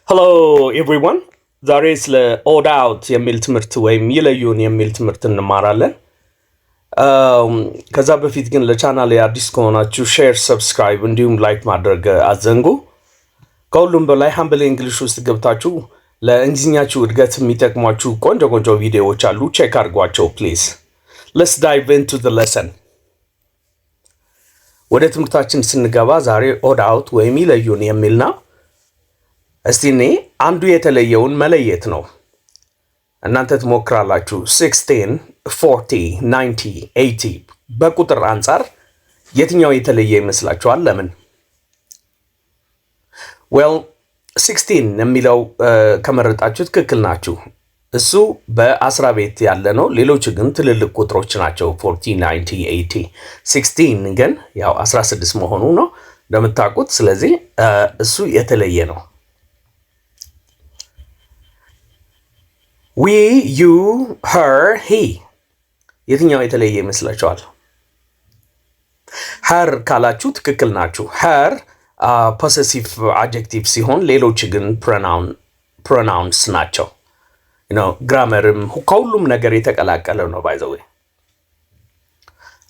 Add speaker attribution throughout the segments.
Speaker 1: ሄሎ ኤቭሪዋን ዛሬ ስለ ኦድ አውት የሚል ትምህርት ወይም ይለዩን የሚል ትምህርት እንማራለን። ከዛ በፊት ግን ለቻናል አዲስ ከሆናችሁ ሼር፣ ሰብስክራይብ እንዲሁም ላይክ ማድረግ አትዘንጉ። ከሁሉም በላይ ሀምብል እንግሊሽ ውስጥ ገብታችሁ ለእንግሊዝኛችሁ እድገት የሚጠቅሟችሁ ቆንጆ ቆንጆ ቪዲዮዎች አሉ፣ ቼክ አድርጓቸው ፕሊዝ። ሌትስ ዳይቭ ኢንቱ ዘ ሌሰን። ወደ ትምህርታችን ስንገባ ዛሬ ኦድ አውት ወይም ይለዩን የሚል ነው። እስቲ እኔ አንዱ የተለየውን መለየት ነው። እናንተ ትሞክራላችሁ። 16 40 90 80 በቁጥር አንጻር የትኛው የተለየ ይመስላችኋል? ለምን? ዌል 16 የሚለው ከመረጣችሁ ትክክል ናችሁ። እሱ በአስራ ቤት ያለ ነው። ሌሎች ግን ትልልቅ ቁጥሮች ናቸው። 40 90 80 16 ግን ያው 16 መሆኑ ነው እንደምታውቁት። ስለዚህ እሱ የተለየ ነው። ዊ ዩ ሄር ሂ የትኛው የተለየ ይመስላችኋል? ሄር ካላችሁ ትክክል ናችሁ። ሄር ፖሰሲቭ አድጀክቲቭ ሲሆን ሌሎች ግን ፕሮናውንስ ናቸው። ግራመርም ከሁሉም ነገር የተቀላቀለ ነው። ባይ ዘ ዌይ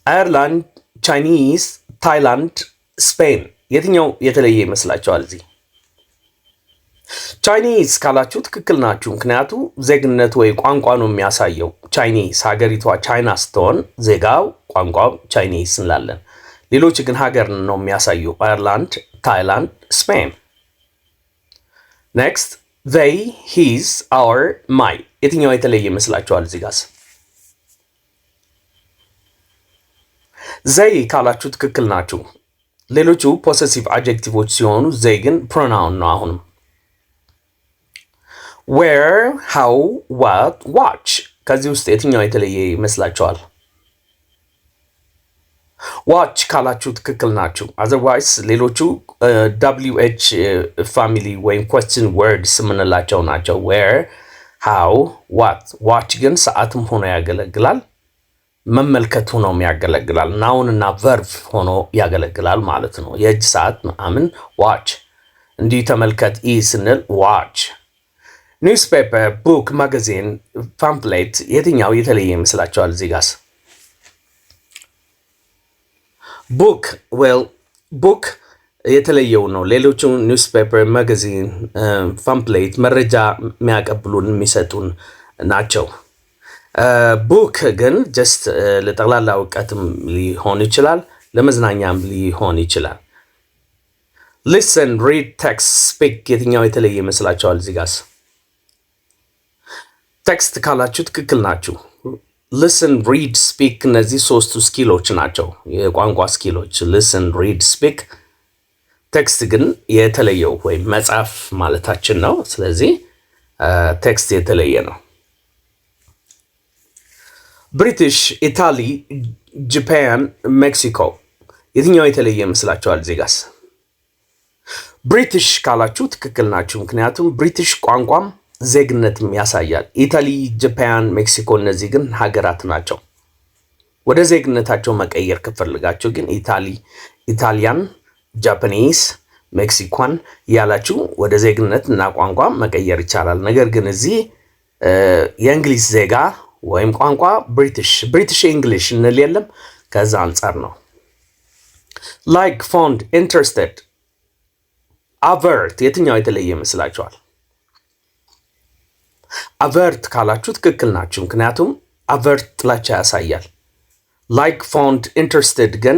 Speaker 1: አየርላንድ፣ ቻይኒዝ፣ ታይላንድ፣ ስፔን የትኛው የተለየ ይመስላችኋል? እዚህ ቻይኒዝ ካላችሁ ትክክል ናችሁ። ምክንያቱ ዜግነት ወይ ቋንቋ ነው የሚያሳየው። ቻይኒዝ ሀገሪቷ ቻይና ስትሆን ዜጋው ቋንቋው ቻይኒዝ እንላለን። ሌሎች ግን ሀገር ነው የሚያሳየው። አየርላንድ፣ ታይላንድ፣ ስፔን። ኔክስት they his our my የትኛው የተለየ ይመስላችኋል? እዚህ ጋር ዘይ ካላችሁ ትክክል ናችሁ። ሌሎቹ ፖሰሲቭ አድጀክቲቮች ሲሆኑ ዘይ ግን ፕሮናውን ነው። አሁንም where how what watch ከዚህ ውስጥ የትኛው የተለየ ይመስላችኋል? ዋች ካላችሁ ትክክል ናችሁ። አዘርዋይስ ሌሎቹ WH ፋሚሊ ወይም question words የምንላቸው ናቸው። where how what watch ግን ሰዓትም ሆኖ ያገለግላል፣ መመልከት ሆኖም ያገለግላል፣ ናውን እና ቨርቭ ሆኖ ያገለግላል ማለት ነው። የእጅ ሰዓት ምናምን ዋች፣ እንዲህ ተመልከት ኢ ስንል ዋች። ኒውስፔፐር፣ ቡክ፣ ማጋዚን፣ ፓምፕሌት የትኛው የተለየ ይመስላችኋል? እዚህ ጋር ቡክ ዌል ቡክ የተለየው ነው። ሌሎቹ ኒውስፔፐር፣ ማጋዚን፣ ፓምፕሌት መረጃ የሚያቀብሉን የሚሰጡን ናቸው። ቡክ ግን ጀስት ለጠቅላላ እውቀትም ሊሆን ይችላል፣ ለመዝናኛም ሊሆን ይችላል። ሊስን፣ ሪድ፣ ቴክስት፣ ስፒክ የትኛው የተለየ ይመስላችኋል? እዚህ ጋር ቴክስት ካላችሁ ትክክል ናችሁ። ሊስን፣ ሪድ፣ ስፒክ እነዚህ ሶስቱ ስኪሎች ናቸው፣ የቋንቋ ስኪሎች። ሊስን፣ ሪድ፣ ስፒክ። ቴክስት ግን የተለየው ወይም መጻፍ ማለታችን ነው። ስለዚህ ቴክስት የተለየ ነው። ብሪቲሽ፣ ኢታሊ፣ ጃፓን፣ ሜክሲኮ የትኛው የተለየ ይመስላችኋል? እዚህ ጋር ብሪቲሽ ካላችሁ ትክክል ናችሁ። ምክንያቱም ብሪቲሽ ቋንቋም ዜግነትም ያሳያል። ኢታሊ፣ ጃፓን፣ ሜክሲኮ እነዚህ ግን ሀገራት ናቸው። ወደ ዜግነታቸው መቀየር ከፈልጋችሁ ግን ኢታሊያን፣ ጃፓኒስ፣ ሜክሲኳን ያላችሁ ወደ ዜግነት እና ቋንቋ መቀየር ይቻላል። ነገር ግን እዚህ የእንግሊዝ ዜጋ ወይም ቋንቋ ብሪቲሽ እንግሊሽ እንል የለም። ከዛ አንጻር ነው። ላይክ፣ ፎንድ፣ ኢንትረስትድ፣ አቨርት የትኛው የተለየ ይመስላችኋል? አቨርት ካላችሁ ትክክል ናችሁ። ምክንያቱም አቨርት ጥላቻ ያሳያል። ላይክ፣ ፎንድ፣ ኢንትረስትድ ግን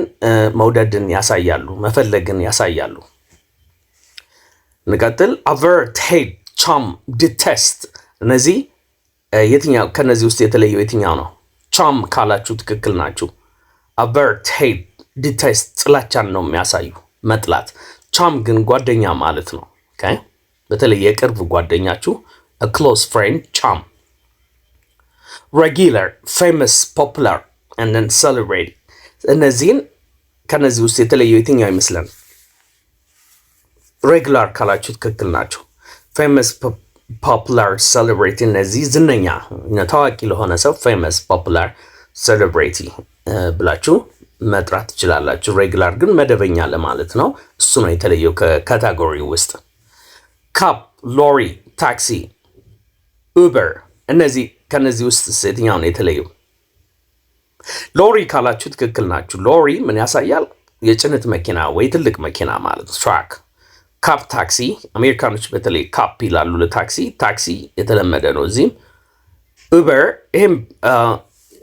Speaker 1: መውደድን ያሳያሉ፣ መፈለግን ያሳያሉ። እንቀጥል። አቨርት፣ ሄት፣ ቻም፣ ዲቴስት እነዚህ የትኛው ከነዚህ ውስጥ የተለየው የትኛው ነው? ቻም ካላችሁ ትክክል ናችሁ። አቨርት፣ ሄት፣ ዲቴስት ጥላቻን ነው የሚያሳዩ፣ መጥላት። ቻም ግን ጓደኛ ማለት ነው። ኦኬ፣ በተለይ የቅርብ ጓደኛችሁ a close friend, charm. Regular, famous, popular and then celebrate እነዚህን ከነዚህ ውስጥ የተለየው የትኛው ይመስላል? ሬጉላር ካላችሁ ትክክል ናችሁ። ፌመስ፣ ፖፑላር፣ ሴሌብሬቲ እነዚህ ዝነኛ ታዋቂ ለሆነ ሰው ፌመስ፣ ፖፑላር፣ ሴሌብሬቲ ብላችሁ መጥራት ትችላላችሁ። ሬጉላር ግን መደበኛ ለማለት ነው። እሱ ነው የተለየው ከካታጎሪ ውስጥ። ካፕ፣ ሎሪ፣ ታክሲ፣ ኡበር እነዚህ ከነዚህ ውስጥ የትኛው ነው የተለየው? ሎሪ ካላችሁ ትክክል ናችሁ። ሎሪ ምን ያሳያል? የጭነት መኪና ወይ ትልቅ መኪና ማለት ትራክ። ካፕ ታክሲ፣ አሜሪካኖች በተለይ ካፕ ይላሉ ለታክሲ። ታክሲ የተለመደ ነው እዚህም። ኡበር ይህም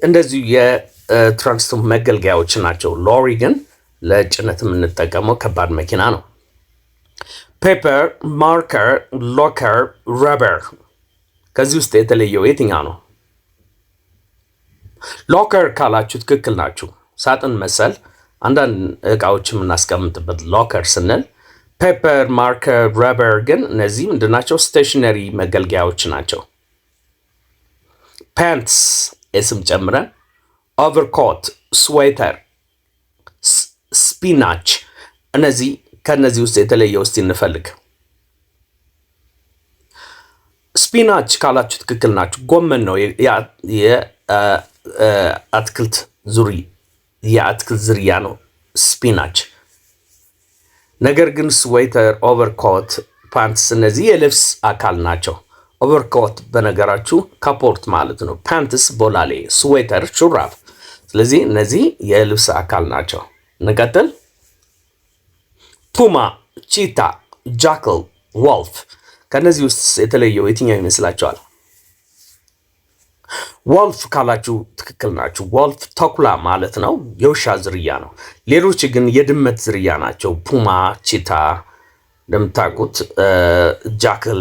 Speaker 1: እንደዚሁ የትራንስፖርት መገልገያዎች ናቸው። ሎሪ ግን ለጭነት የምንጠቀመው ከባድ መኪና ነው። ፔፐር፣ ማርከር፣ ሎከር፣ ረበር ከዚህ ውስጥ የተለየው የትኛው ነው? ሎከር ካላችሁ ትክክል ናችሁ። ሳጥን መሰል አንዳንድ እቃዎች የምናስቀምጥበት ሎከር ስንል፣ ፔፐር፣ ማርከር፣ ረበር ግን እነዚህ ምንድናቸው? ስቴሽነሪ መገልገያዎች ናቸው። ፓንትስ የስም ጨምረን፣ ኦቨርኮት፣ ስዌተር፣ ስፒናች እነዚህ ከነዚህ ውስጥ የተለየ ውስጥ እንፈልግ። ስፒናች ካላችሁ ትክክል ናችሁ። ጎመን ነው የአትክልት ዝርያ ነው ስፒናች። ነገር ግን ስዌተር፣ ኦቨርኮት፣ ፓንትስ እነዚህ የልብስ አካል ናቸው። ኦቨርኮት በነገራችሁ ካፖርት ማለት ነው። ፓንትስ ቦላሌ፣ ስዌተር ሹራብ። ስለዚህ እነዚህ የልብስ አካል ናቸው። እንቀጥል። ፑማ፣ ቺታ፣ ጃክል፣ ወልፍ ከነዚህ ውስጥ የተለየው የትኛው ይመስላችኋል? ወልፍ ካላችሁ ትክክል ናችሁ። ወልፍ ተኩላ ማለት ነው፣ የውሻ ዝርያ ነው። ሌሎች ግን የድመት ዝርያ ናቸው። ፑማ፣ ቺታ እንደምታውቁት፣ ጃክል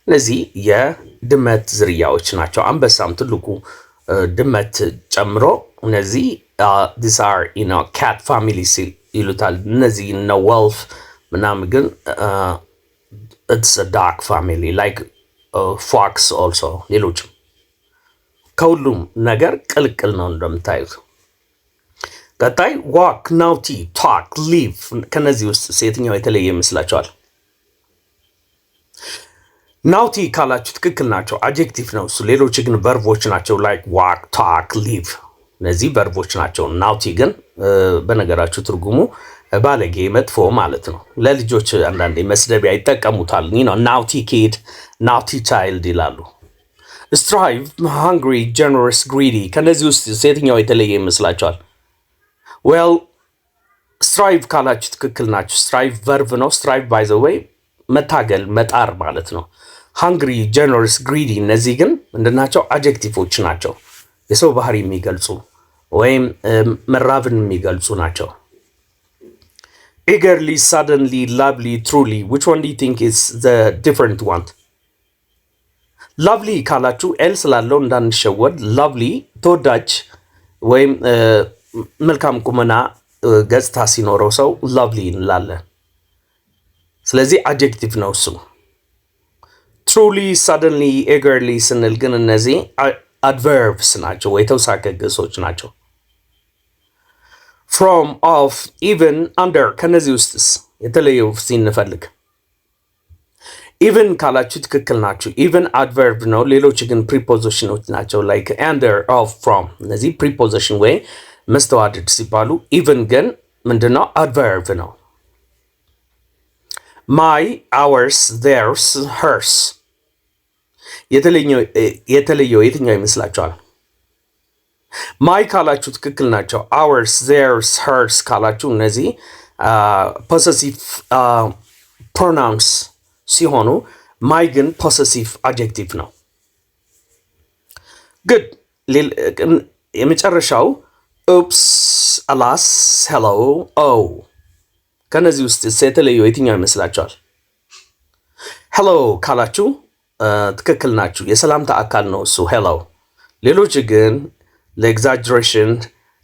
Speaker 1: እነዚህ የድመት ዝርያዎች ናቸው። አንበሳም ትልቁ ድመት ጨምሮ እነዚህ ዲስ አር ካት ፋሚሊ ይሉታል። እነዚህ እነ ወልፍ ምናምን ግን ኢትስ ዳግ ፋሚሊ ላይክ ፎክስ ኦልሶ ሌሎችም ከሁሉም ነገር ቅልቅል ነው እንደምታዩት። ቀጣይ ዋክ፣ ናውቲ፣ ታክ፣ ሊቭ ከነዚህ ውስጥ የትኛው የተለየ ይመስላችኋል? ናውቲ ካላችሁ ትክክል ናቸው፣ አጀክቲቭ ነው እሱ። ሌሎች ግን ቨርቦች ናቸው። ላይክ ዋክ፣ ታክ፣ ሊቭ እነዚህ ቨርቦች ናቸው። ናውቲ ግን በነገራችሁ ትርጉሙ ባለጌ፣ መጥፎ ማለት ነው። ለልጆች አንዳንዴ መስደቢያ ይጠቀሙታል። ናውቲ ኪድ፣ ናውቲ ቻይልድ ይላሉ። ስትራይቭ፣ ሃንግሪ፣ ጀነረስ፣ ግሪዲ ከነዚህ ውስጥ የትኛው የተለየ ይመስላችኋል? ዌል ስትራይቭ ካላችሁ ትክክል ናችሁ። ስትራይቭ ቨርብ ነው። ስትራይቭ ባይ ዘ ዌይ መታገል፣ መጣር ማለት ነው። ሃንግሪ፣ ጀነረስ፣ ግሪዲ እነዚህ ግን ምንድናቸው? አጀክቲቮች ናቸው። የሰው ባህሪ የሚገልጹ ወይም መራብን የሚገልጹ ናቸው። eagerly, suddenly, lovely, truly which one do you think is the different one? ላቭሊ ካላችሁ ኤል ስላለው እንዳንሸወድ፣ ላቭሊ ተወዳጅ ወይም መልካም ቁመና ገጽታ ሲኖረው ሰው ላቭሊ እንላለን። ስለዚህ አጀክቲቭ ነው እሱ። ትሩሊ፣ ሰደንሊ፣ ኤገርሊ ስንል ግን እነዚህ አድቨርብስ ናቸው ወይ ተውሳከ ግሶች ናቸው። ፍሮም፣ ኦፍ፣ ኢቨን፣ አንደር ከነዚህ ውስጥስ የተለየው ሲንፈልግ ኢቨን ካላችሁ ትክክል ናችሁ። ኢቨን አድቨርብ ነው። ሌሎች ግን ፕሪፖዚሽኖች ናቸው። ላይክ አንደር፣ ኦፍ፣ ፍሮም እነዚህ ፕሪፖዚሽን ወይ መስተዋድድ ሲባሉ፣ ኢቨን ግን ምንድነው? አድቨርብ ነው። ማይ፣ አወርስ፣ ዜርስ፣ ሄርስ የተለየው የትኛው ይመስላችኋል? ማይ ካላችሁ ትክክል ናቸው። አወርስ፣ ዜርስ፣ ሄርስ ካላችሁ እነዚህ ፖሰሲቭ ፕሮናውንስ ሲሆኑ ማይ ግን ፖሰሲቭ አጀክቲቭ ነው። ግድ የመጨረሻው ኡፕስ፣ አላስ፣ ሄሎ፣ ኦ ከነዚህ ውስጥ የተለየው የትኛው ይመስላችኋል? ሄሎ ካላችሁ ትክክል ናችሁ። የሰላምታ አካል ነው እሱ ሄሎ። ሌሎች ግን ለኤግዛጀሬሽን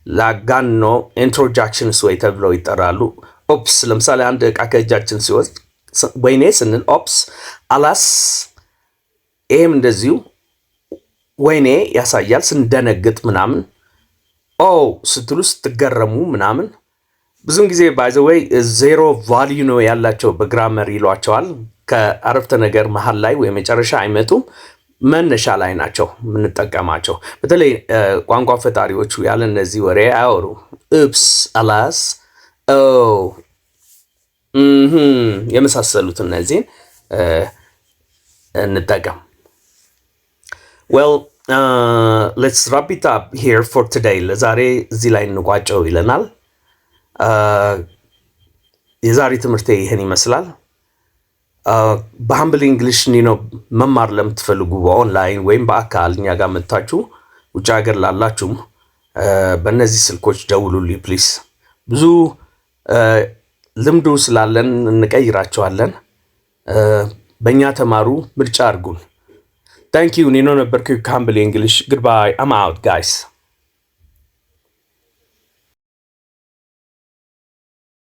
Speaker 1: ለአጋኖ ኢንትሮጃክሽንስ ወይ ተብለው ይጠራሉ። ኦፕስ ለምሳሌ አንድ ዕቃ ከእጃችን ሲወስድ ወይኔ ስንል ኦፕስ፣ አላስ ይሄም እንደዚሁ ወይኔ ያሳያል ስንደነግጥ ምናምን። ኦ ስትሉ ስትገረሙ ምናምን። ብዙን ጊዜ ባይ ዘ ዌይ ዜሮ ቫልዩ ነው ያላቸው በግራመር ይሏቸዋል። ከአረፍተ ነገር መሀል ላይ ወይ መጨረሻ አይመጡም፣ መነሻ ላይ ናቸው የምንጠቀማቸው። በተለይ ቋንቋ ፈጣሪዎቹ ያለ እነዚህ ወሬ አያወሩ። ኡፕስ፣ አላስ፣ ኦ የመሳሰሉት እነዚህን እንጠቀም። well let's wrap it up here for today. ለዛሬ እዚህ ላይ እንቋጨው ይለናል። የዛሬ ትምህርቴ ይህን ይመስላል። በሀምብል እንግሊሽ መማር ለምትፈልጉ በኦንላይን ወይም በአካል እኛ ጋር መጥታችሁ ውጭ ሀገር ላላችሁም በእነዚህ ስልኮች ደውሉልኝ ፕሊስ። ብዙ ልምዱ ስላለን እንቀይራቸዋለን። በእኛ ተማሩ፣ ምርጫ አድርጉን። ታንክ ዩ። ኒኖ ነበርኩ ከሀምብል እንግሊሽ። ጉድባይ። አም አውት ጋይስ።